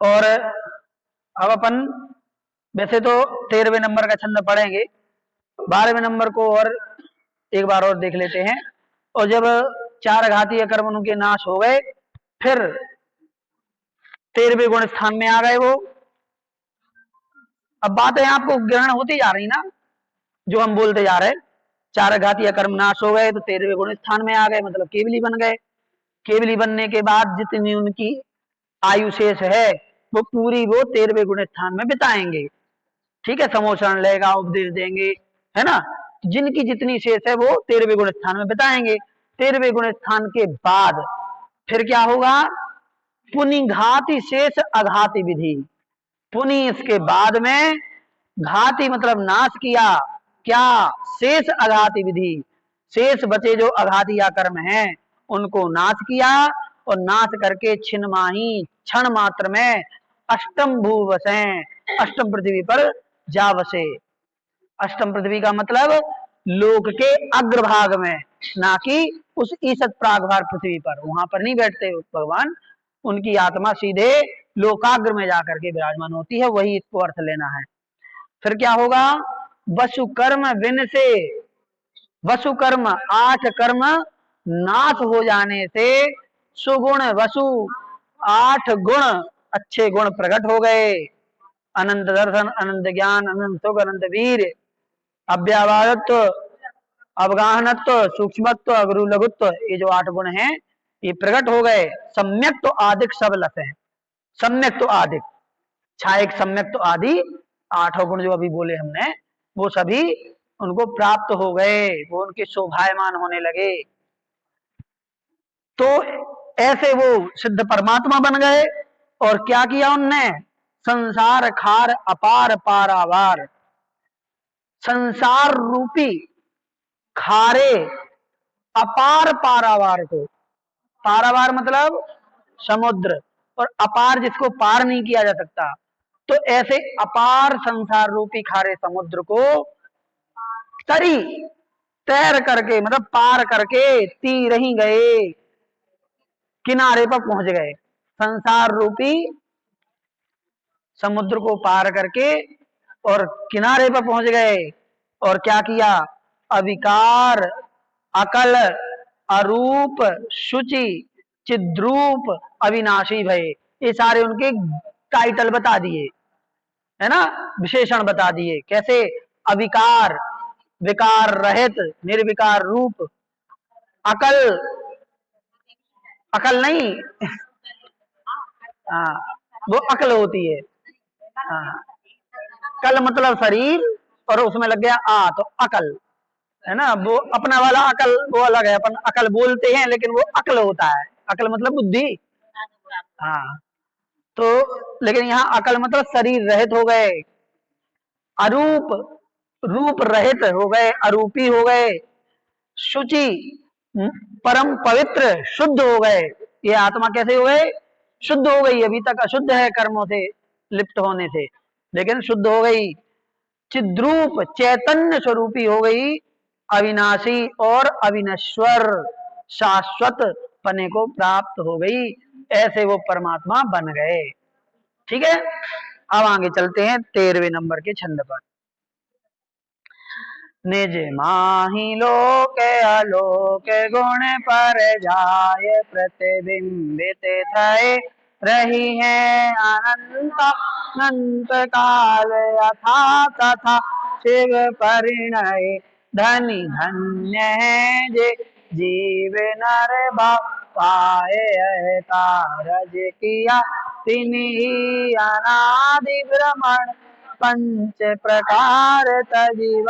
और अब अपन वैसे तो 13वें नंबर का छंद पढ़ेंगे, 12वें नंबर को और एक बार और देख लेते हैं। और जब चार घातीय कर्म उनके नाश हो गए, फिर 13वें गुण स्थान में आ गए वो। अब बातें आपको ग्रहण होती जा रही ना, जो हम बोलते जा रहे। चार घातीय कर्म नाश हो गए तो 13वें गुण स्थान में आ गए, मतलब केवली बन गए। केवली बनने के बाद जितनी उनकी आयु शेष है वो पूरी वो 13वें गुण स्थान में बिताएंगे। ठीक है, समोचरण लेगा, उपदेश देंगे, है ना। जिनकी जितनी शेष है वो 13वें गुण स्थान में बिताएंगे। 13वें गुण स्थान के बाद फिर क्या होगा? पुनिघाति शेष अघाति विधि। पुनि इसके बाद में, घाति मतलब नाश किया, क्या? शेष अघाति विधि, शेष बचे जो अघातिया कर्म हैं उनको नाश किया, और नाश करके छिन्माही क्षण मात्र में अष्टम भू बसे, अष्टम पृथ्वी पर जा बसे। अष्टम पृथ्वी का मतलब लोक के अग्रभाग में, ना कि उस ईसत प्रागभाग पृथ्वी पर, वहां पर नहीं बैठते भगवान। उनकी आत्मा सीधे लोकाग्र में जाकर के विराजमान होती है, वही इसको अर्थ लेना है। फिर क्या होगा? वसु कर्म विन से, वसु कर्म 8 कर्म नाश हो जाने से सुगुण वसु 8 गुण, अच्छे गुण प्रकट हो गए। अनंत दर्शन, अनंत ज्ञान, अनंत सुख, अनंत वीर, अव्यावादत्व, अवगाहनत्व, सूक्ष्मत्व, अगुरु लघुत्व, ये जो 8 गुण हैं ये प्रकट हो गए। सम्यक तो आदिक सब लस है, सम्यक तो आदिक, छायक सम्यक तो आदि 8 गुण जो अभी बोले हमने, वो सभी उनको प्राप्त हो गए, वो उनके शोभायमान होने लगे। तो ऐसे वो सिद्ध परमात्मा बन गए। और क्या किया उनने? संसार खार अपार पारावार, संसार रूपी खारे अपार पारावार को, पारावार मतलब समुद्र, और अपार जिसको पार नहीं किया जा सकता, तो ऐसे अपार संसार रूपी खारे समुद्र को तरी, तैर करके मतलब पार करके तीर ही गए, किनारे पर पहुंच गए। संसार रूपी समुद्र को पार करके और किनारे पर पहुंच गए। और क्या किया? अविकार, अकल, अरूप, शुचि, चिद्रूप, अविनाशी भय, ये सारे उनके टाइटल बता दिए, है ना, विशेषण बता दिए। कैसे? अविकार, विकार रहित, निर्विकार रूप। अकल, अकल नहीं हाँ, वो अकल होती है। हाँ, कल मतलब शरीर, और उसमें लग गया आ तो अकल, है ना। वो अपना वाला अकल वो अलग है, अपन अकल बोलते हैं लेकिन वो अकल होता है। अकल मतलब बुद्धि। हाँ, तो लेकिन यहाँ अकल मतलब शरीर रहित हो गए। अरूप, रूप रहित हो गए, अरूपी हो गए। शुचि, परम पवित्र, शुद्ध हो गए। ये आत्मा कैसे हो गए? शुद्ध हो गई। अभी तक अशुद्ध है कर्मों से लिप्त होने से, लेकिन शुद्ध हो गई। चिद्रूप, चैतन्य स्वरूपी हो गई। अविनाशी और अविनश्वर, शाश्वत पने को प्राप्त हो गई। ऐसे वो परमात्मा बन गए। ठीक है, अब आगे चलते हैं 13वें नंबर के छंद पर। निज माही लोक अलोक गुण पर जाय प्रतिबिंबित थे, रही है अनंत अनंत काल यथा तथा शिव परिणय। धनी धन्य है जे जीव नर भाव पाए, कारज किया तिन्हि अनादि ब्रह्मण पंच प्रकार तजीव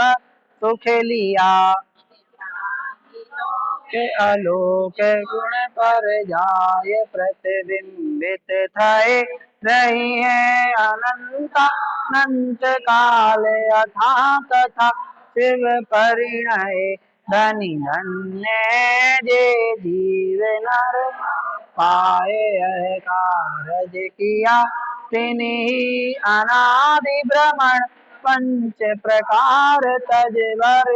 सुख लिया। के आलोक गुण पर जाय प्रतिबिंबित थे, रही है अनंत अनंत काल यथा तथा शिव परिणय। धनी धन्य जे जीव नर पाए, कारज किया तिन्हि अनादि ब्रह्मण पंच प्रकार तजवर।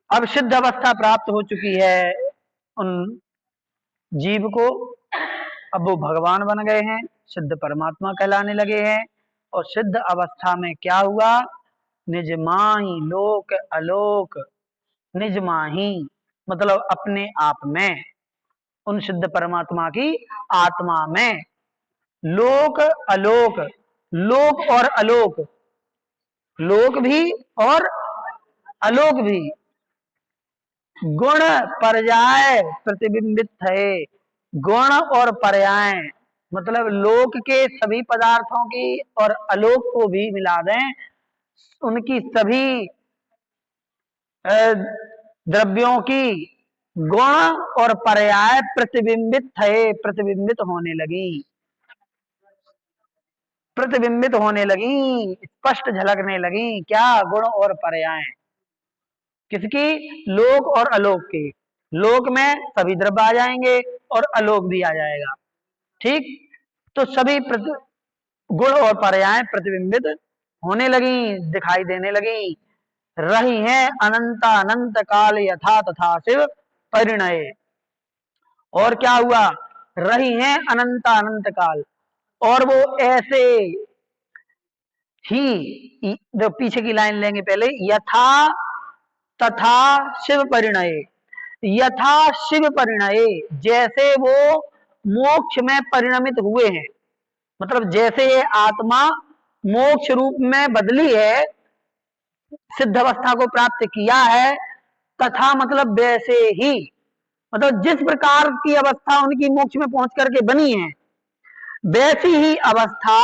अब सिद्ध अवस्था प्राप्त हो चुकी है उन जीव को, अब वो भगवान बन गए हैं, सिद्ध परमात्मा कहलाने लगे हैं। और सिद्ध अवस्था में क्या हुआ? निज माही लोक अलोक, निज माही मतलब अपने आप में, उन सिद्ध परमात्मा की आत्मा में, लोक अलोक, लोक और अलोक, लोक भी और अलोक भी, गुण पर्याय प्रतिबिंबित है। गुण और पर्याय मतलब लोक के सभी पदार्थों की और अलोक को भी मिला दें, उनकी सभी द्रव्यों की गुण और पर्याय प्रतिबिंबित थे, प्रतिबिंबित होने लगी, प्रतिबिंबित होने लगी, स्पष्ट झलकने लगी। क्या? गुण और पर्याय किसकी? लोक और अलोक की। लोक में सभी द्रव्य आ जाएंगे और अलोक भी आ जाएगा। ठीक, तो सभी गुण और पर्याय प्रतिबिंबित होने लगी, दिखाई देने लगी। रही हैं अनंत अनंत काल यथा तथा शिव परिणय। और क्या हुआ? रही हैं अनंत अनंत काल, और वो ऐसे ही, जो पीछे की लाइन लेंगे पहले, यथा तथा शिव परिणय, यथा शिव परिणय, जैसे वो मोक्ष में परिणमित हुए हैं, मतलब जैसे ये आत्मा मोक्ष रूप में बदली है, सिद्ध अवस्था को प्राप्त किया है, तथा मतलब वैसे ही, मतलब जिस प्रकार की अवस्था उनकी मोक्ष में पहुंच करके बनी है, वैसी ही अवस्था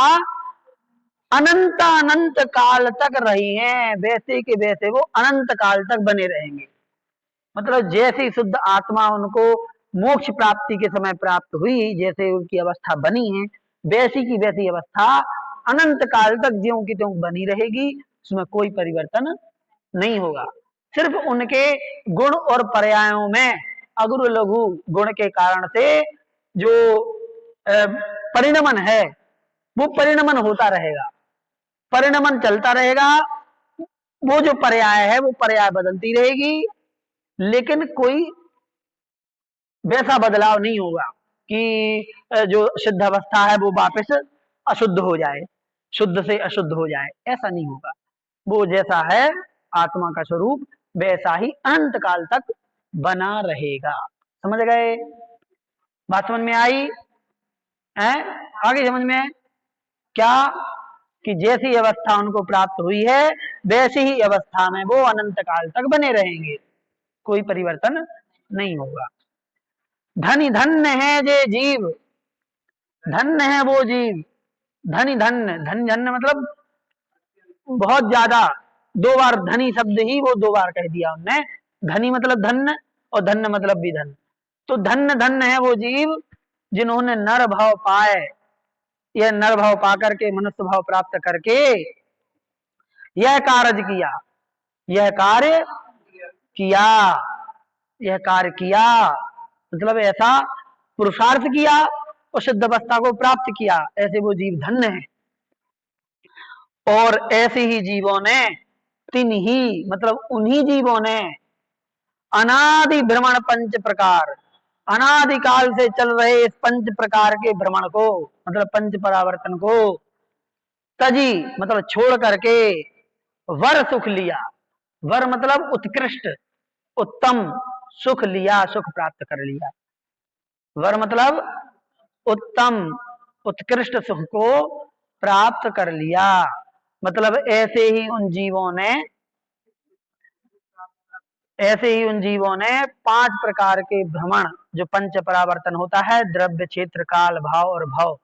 अनंत अनंत काल तक रही है, वैसे के वैसे वो अनंत काल तक बने रहेंगे। मतलब जैसी शुद्ध आत्मा उनको मोक्ष प्राप्ति के समय प्राप्त हुई, जैसे उनकी अवस्था बनी है, वैसी की वैसी अवस्था अनंत काल तक ज्यों की त्यों बनी रहेगी, उसमें कोई परिवर्तन नहीं होगा। सिर्फ उनके गुण और पर्यायों में अगुरु लघु गुण के कारण से जो परिणमन है, वो परिणमन होता रहेगा, परिणमन चलता रहेगा। वो जो पर्याय है वो पर्याय बदलती रहेगी, लेकिन कोई वैसा बदलाव नहीं होगा कि जो सिद्ध अवस्था है वो वापस अशुद्ध हो जाए, शुद्ध से अशुद्ध हो जाए, ऐसा नहीं होगा। वो जैसा है आत्मा का स्वरूप, वैसा ही अनंत काल तक बना रहेगा। समझ गए? बात समझ में आई है? आगे समझ में है क्या? कि जैसी अवस्था उनको प्राप्त हुई है, वैसी ही अवस्था में वो अनंत काल तक बने रहेंगे, कोई परिवर्तन नहीं होगा। धनी धन्य है जे जीव, धन्य है वो जीव, धनी धन्य, धन धन्य मतलब बहुत ज्यादा, दो बार धनी शब्द ही वो दो बार कह दिया उनने। धनी मतलब धन्य और धन्य मतलब भी धन्य। तो धन्य धन्य है वो जीव जिन्होंने नर भाव पाए, यह नर भाव पा करके, मनुष्य भाव प्राप्त करके यह कार्य किया, यह कार्य किया, यह कार्य किया, मतलब ऐसा पुरुषार्थ किया और सिद्ध अवस्था को प्राप्त किया, ऐसे वो जीव धन्य है। और ऐसे ही जीवों ने, तीन ही मतलब उन्हीं जीवों ने अनादि भ्रमण पंच प्रकार, अनादिकाल से चल रहे इस पंच प्रकार के भ्रमण को, मतलब पंच परावर्तन को, तजी मतलब छोड़ करके वर सुख लिया। वर मतलब उत्कृष्ट, उत्तम, सुख लिया, सुख प्राप्त कर लिया। वर मतलब उत्तम उत्कृष्ट सुख को प्राप्त कर लिया। मतलब ऐसे ही उन जीवों ने, ऐसे ही उन जीवों ने पांच प्रकार के भ्रमण, जो पंच परावर्तन होता है, द्रव्य क्षेत्र काल भाव और भव,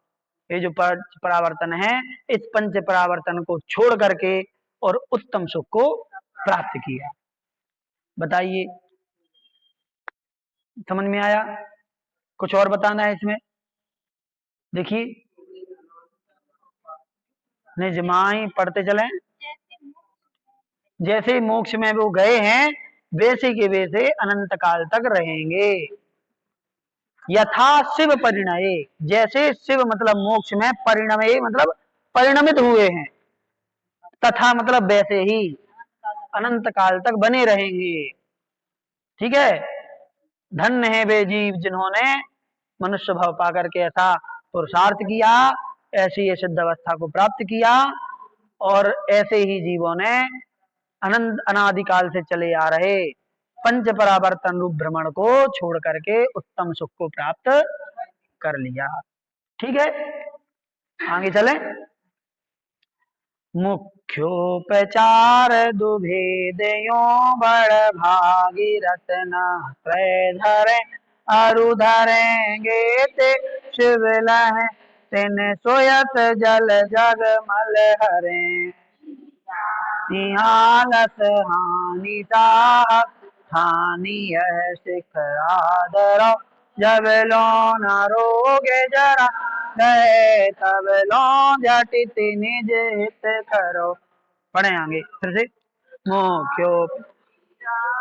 ये जो पंच परावर्तन है, इस पंच परावर्तन को छोड़ करके और उत्तम सुख को प्राप्त किया। बताइए, समझ में आया? कुछ और बताना है इसमें? देखिए, निजमाई पढ़ते चलें। जैसे मोक्ष में वो गए हैं, वैसे के वैसे अनंत काल तक रहेंगे। यथा शिव परिणय, जैसे शिव मतलब मोक्ष में, परिणमय मतलब परिणमित हुए हैं, तथा मतलब वैसे ही अनंत काल तक बने रहेंगे। ठीक है? धन्य है वे जीव जिन्होंने मनुष्य भाव पा करके ऐसा पुरुषार्थ किया, ऐसी ये सिद्ध अवस्था को प्राप्त किया, और ऐसे ही जीवों ने अनंत अनादिकाल से चले आ रहे पंच परावर्तन रूप भ्रमण को छोड़ करके उत्तम सुख को प्राप्त कर लिया। ठीक है, आगे चले। मुख्योपचार दुभेदयो बड़ भागी रत्ना त्रय धरे अरु धरेंगे ते शिव लह तिन सोयत जल जग मल हरे निहालस हानि साहब हानि यह सिख आदर जब लो न रोगे जरा गए तब लो झटित निज हित करो। पढ़े आगे फिर से। मुख्यो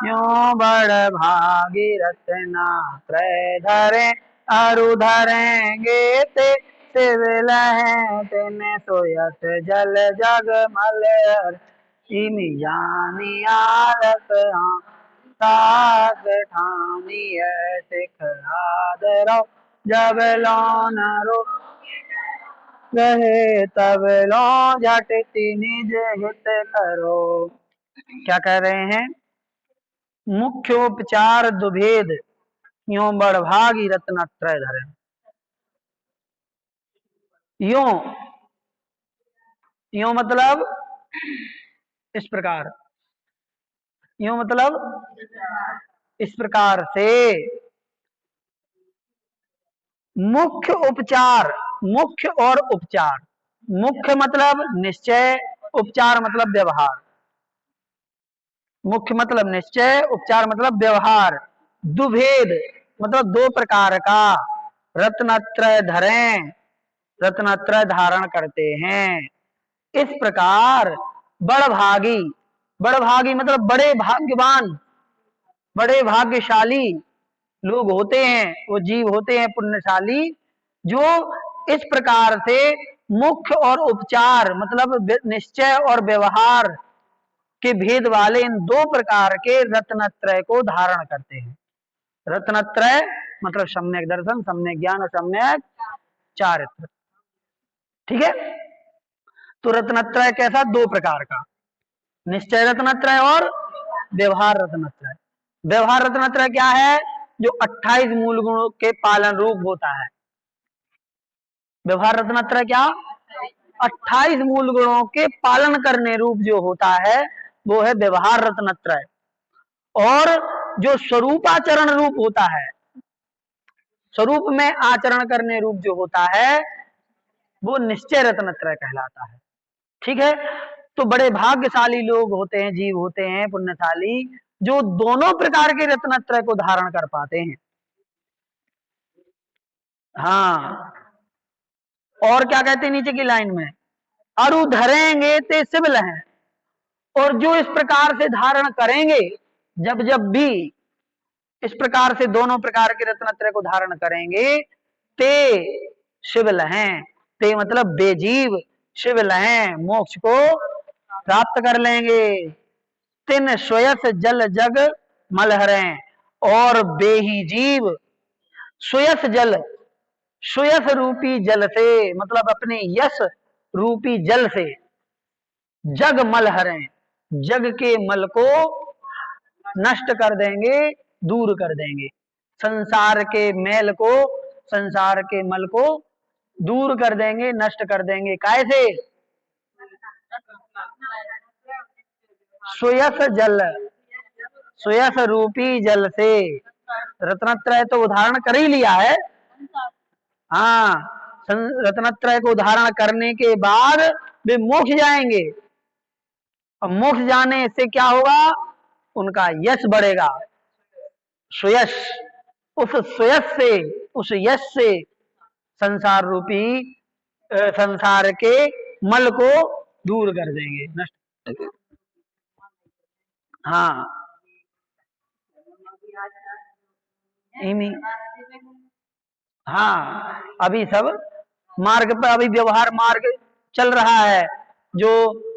यो बड़ भागी रत्ना त्रय धरे अरु धरेंगे ते शिव लहै तिन सोयत जल जग मल इमि जानी आलस सास ठानी सिख आदरो जब लो न रो गहे तब लो झट निज हित करो। क्या कह रहे हैं? मुख्योपचार दुभेद यो बड़भागी रत्न त्रय धरे। यो यो मतलब इस प्रकार, यो मतलब इस प्रकार से। मुख्य उपचार, मुख्य और उपचार, मुख्य मतलब निश्चय, उपचार मतलब व्यवहार। मुख्य मतलब निश्चय, उपचार मतलब व्यवहार। दुभेद मतलब दो प्रकार का। रत्नत्रय धरें, रत्नत्रय धारण करते हैं। इस प्रकार बड़भागी, बड़भागी मतलब बड़े भाग्यवान, बड़े भाग्यशाली लोग होते हैं, वो जीव होते हैं पुण्यशाली, जो इस प्रकार से मुख्य और उपचार मतलब निश्चय और व्यवहार के भेद वाले इन दो प्रकार के रत्नत्रय को धारण करते हैं। रत्नत्रय मतलब सम्यक दर्शन, सम्यक ज्ञान और सम्यक चारित्र। ठीक है, तो रत्नत्रय कैसा? दो प्रकार का, निश्चय रत्नत्रय और व्यवहार रत्नत्रय। व्यवहार रत्नत्रय क्या है? जो 28 मूल गुणों के पालन रूप होता है। व्यवहार रत्नत्रय क्या? 28 मूल गुणों के पालन करने रूप जो होता है वो है व्यवहार रत्नत्रय। और जो स्वरूपाचरण रूप होता है, स्वरूप में आचरण करने रूप जो होता है वो निश्चय रत्नत्रय कहलाता है। ठीक है, तो बड़े भाग्यशाली लोग होते हैं, जीव होते हैं पुण्यशाली, जो दोनों प्रकार के रत्नत्रय को धारण कर पाते हैं। हाँ, और क्या कहते हैं नीचे की लाइन में? अरु धरेंगे ते सिबल हैं। और जो इस प्रकार से धारण करेंगे, जब जब भी इस प्रकार से दोनों प्रकार के रत्नत्रय को धारण करेंगे, ते शिवल हैं। ते मतलब बेजीव, शिवल हैं मोक्ष को प्राप्त कर लेंगे। तिन स्वयस जल जग मलहरें, और बेही जीव स्वयस जल, स्वयस रूपी जल से मतलब अपने यश रूपी जल से जग मल हरें, जग के मल को नष्ट कर देंगे, दूर कर देंगे। संसार के मैल को, संसार के मल को दूर कर देंगे, नष्ट कर देंगे। कैसे? सुयस जल, सुयस रूपी जल से। रत्नत्रय तो उदाहरण कर ही लिया है। हाँ, रत्नत्रय को धारण करने के बाद वे मोक्ष जाएंगे, और मोक्ष जाने से क्या होगा? उनका यश बढ़ेगा। सुयश, उस सुयश से, उस यश से संसार रूपी संसार के मल को दूर कर देंगे, नष्ट। हाँ, हाँ, अभी सब मार्ग पर, अभी व्यवहार मार्ग चल रहा है। जो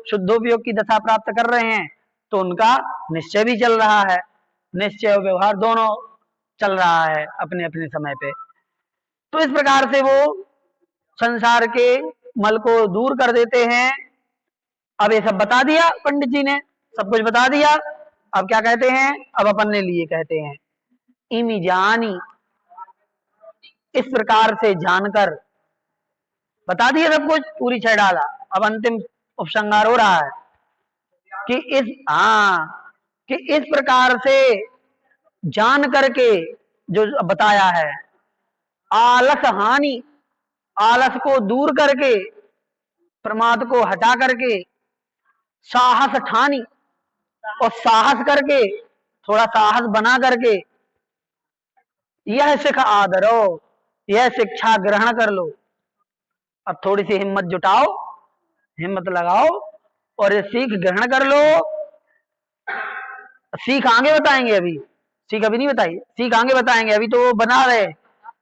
शुद्धोपयोग की दशा प्राप्त कर रहे हैं तो उनका निश्चय भी चल रहा है। निश्चय और व्यवहार दोनों चल रहा है अपने अपने समय पे। तो इस प्रकार से वो संसार के मल को दूर कर देते हैं। अब ये सब बता दिया पंडित जी ने, सब कुछ बता दिया। अब क्या कहते हैं, अब अपने लिए कहते हैं, इमी जानी, इस प्रकार से जानकर, बता दिया सब कुछ, पूरी छह डाला। अब अंतिम उपसंहार हो रहा है कि इस प्रकार से जान करके जो बताया है, आलस हानि, आलस को दूर करके, प्रमाद को हटा करके, साहस ठानी, और साहस करके, थोड़ा साहस बना करके, यह शिख आदरो, यह शिक्षा ग्रहण कर लो। अब थोड़ी सी हिम्मत जुटाओ, हिम्मत लगाओ और ये सीख ग्रहण कर लो। सीख आगे बताएंगे, अभी सीख अभी नहीं बताई, सीख आगे बताएंगे। अभी तो वो बना रहे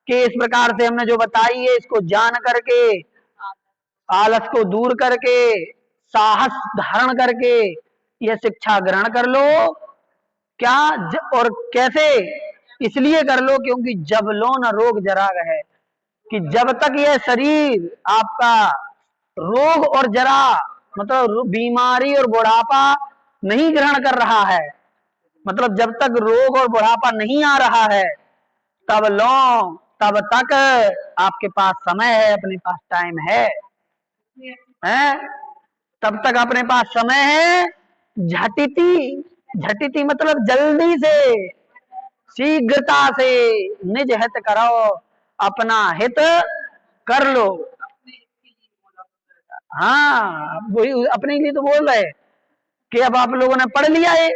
कि इस प्रकार से हमने जो बताई है, इसको जान करके, आलस को दूर करके, साहस धारण करके यह शिक्षा ग्रहण कर लो। क्या और कैसे, इसलिए कर लो क्योंकि जब लो न रोग जरा है, कि जब तक यह शरीर आपका रोग और जरा मतलब बीमारी और बुढ़ापा नहीं ग्रहण कर रहा है, मतलब जब तक रोग और बुढ़ापा नहीं आ रहा है, तब लो, तब तक आपके पास समय है, अपने पास टाइम है, तब तक अपने पास समय है। झटिति, झटिति मतलब जल्दी से, शीघ्रता से, निज हित करो, अपना हित कर लो। हाँ, वही अपने लिए तो बोल रहे कि अब आप लोगों ने पढ़ लिया है,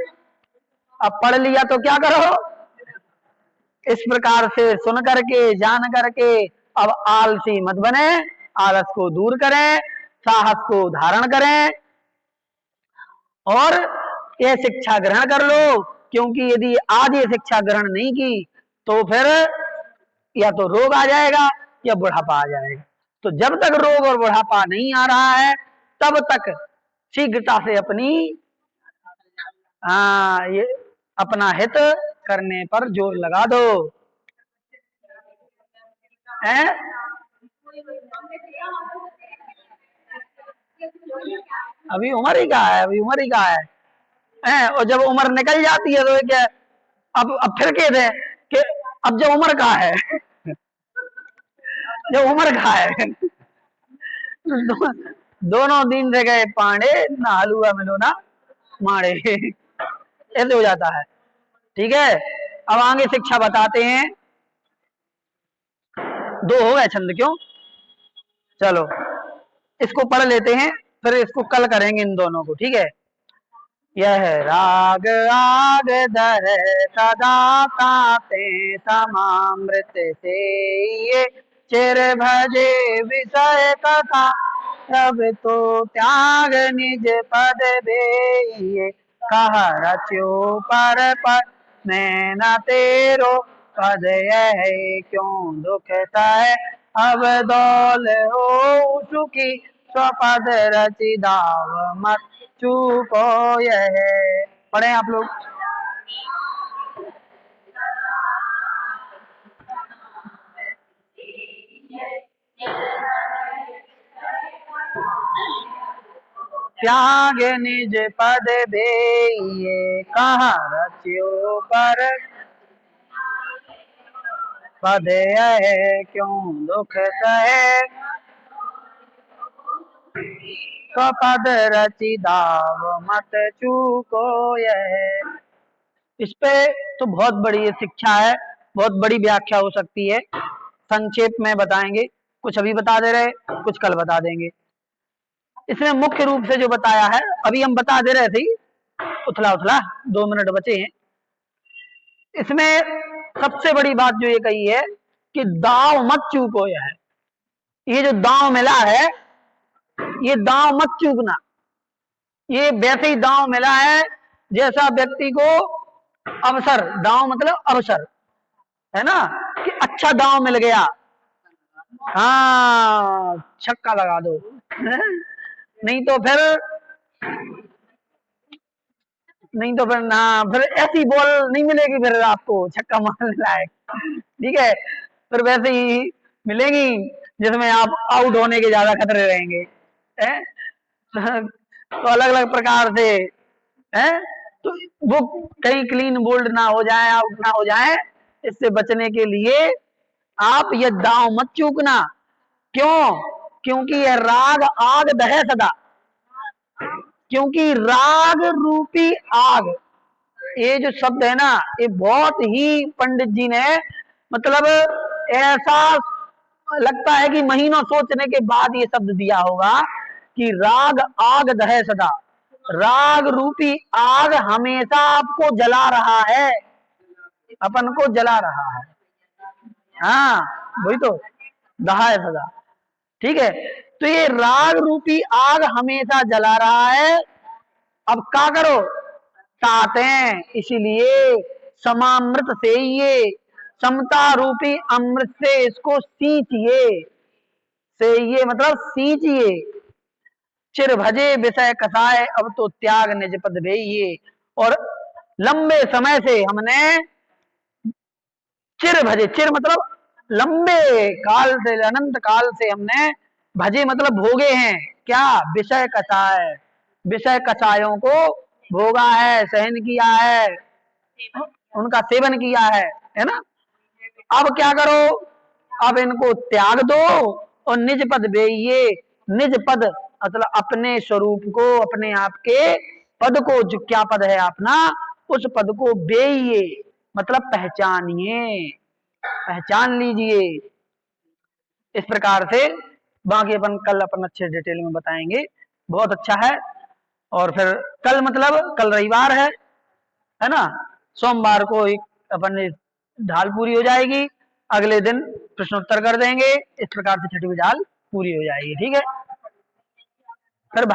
अब पढ़ लिया तो क्या करो, इस प्रकार से सुन करके, जान करके अब आलसी मत बने, आलस को दूर करें, साहस को धारण करें और ये शिक्षा ग्रहण कर लो। क्योंकि यदि आज ये शिक्षा ग्रहण नहीं की तो फिर या तो रोग आ जाएगा या बुढ़ापा आ जाएगा। तो जब तक रोग और बुढ़ापा नहीं आ रहा है, तब तक शीघ्रता से अपनी ये अपना हित करने पर जोर लगा दो। है? अभी उम्र ही का है, अभी उम्र ही का है, और जब उम्र निकल जाती है तो क्या, अब फिर कहते हैं कि अब जब उम्र का है जब उम्र का है दोनों दिन से गए पांडे, ना हलुआ मिलो ना माड़े, ऐसे हो जाता है। ठीक है, अब आगे शिक्षा बताते हैं। दो हो गए छंद, क्यों, चलो इसको पढ़ लेते हैं, फिर इसको कल करेंगे इन दोनों को। ठीक है, यह राग आग धर सदा ताते समामृत से, ये चिर भजे विषय कथा, तब तो त्याग निज पद बे, कहा रच्यो पर मैं न तेरो पद, यह क्यों दुख है अब दौल हो सुखी, स्वपद रचि दाव मत चूको यह। पढ़े आप लोग। त्याग निज पद बे, कहा रच्यो पर पद है, क्यों दुख सहे स्वपद रचि दाव मत चूको यह। इस पे तो बहुत बड़ी शिक्षा है, बहुत बड़ी व्याख्या हो सकती है, संक्षेप में बताएंगे, कुछ अभी बता दे रहे, कुछ कल बता देंगे। इसमें मुख्य रूप से जो बताया है, अभी हम बता दे रहे थे उथला उथला, 2 मिनट बचे हैं। इसमें सबसे बड़ी बात जो ये कही है कि दाव मत चूको यह, ये जो दाव मिला है, ये दाव मत चूकना। ये वैसे ही दाव मिला है जैसा व्यक्ति को अवसर, दाव मतलब अवसर है ना, कि अच्छा दाव मिल गया, हाँ छक्का लगा दो नहीं तो फिर, नहीं तो फिर ना, फिर ऐसी बॉल नहीं मिलेगी फिर आपको छक्का मारने लायक। ठीक है, फिर वैसे ही मिलेंगी जिसमें आप आउट होने के ज्यादा खतरे रहेंगे, हैं? तो अलग अलग प्रकार से, हैं? तो वो कहीं क्लीन बोल्ड ना हो जाए, आउट ना हो जाए, इससे बचने के लिए आप ये दांव मत चूकना। क्यों? क्योंकि ये राग आग दहे सदा, क्योंकि राग रूपी आग, ये जो शब्द है ना, ये बहुत ही पंडित जी ने मतलब ऐसा लगता है कि महीनों सोचने के बाद ये शब्द दिया होगा कि राग आग दहे सदा, राग रूपी आग हमेशा आपको जला रहा है, अपन को जला रहा है। हाँ, वही तो, दहा है सदा। ठीक है, तो ये राग रूपी आग हमेशा जला रहा है। अब क्या करो? ताते, इसीलिए समामृत से ये, समता रूपी अमृत से इसको सींचिए, से ये मतलब सींचिए। चिर भजे विषय कसाय, अब तो त्याग निज पद भेइये। और लंबे समय से हमने चिर भजे, चिर मतलब लंबे काल से, अनंत काल से हमने भजे मतलब भोगे हैं क्या? विषय कषाय, विषय कषायों को भोगा है, सहन किया है, उनका सेवन किया है ना? अब क्या करो? अब इनको त्याग दो और निज पद बेइये। निज पद मतलब अपने स्वरूप को, अपने आप के पद को, जो क्या पद है अपना, उस पद को बेइये मतलब पहचानिए, पहचान लीजिए। इस प्रकार से बाकी अपन कल अपन अच्छे डिटेल में बताएंगे, बहुत अच्छा है। और फिर कल मतलब कल रविवार है ना, सोमवार को एक अपन ढाल पूरी हो जाएगी, अगले दिन प्रश्नोत्तर कर देंगे, इस प्रकार से छठी ढाल पूरी हो जाएगी। ठीक है, फिर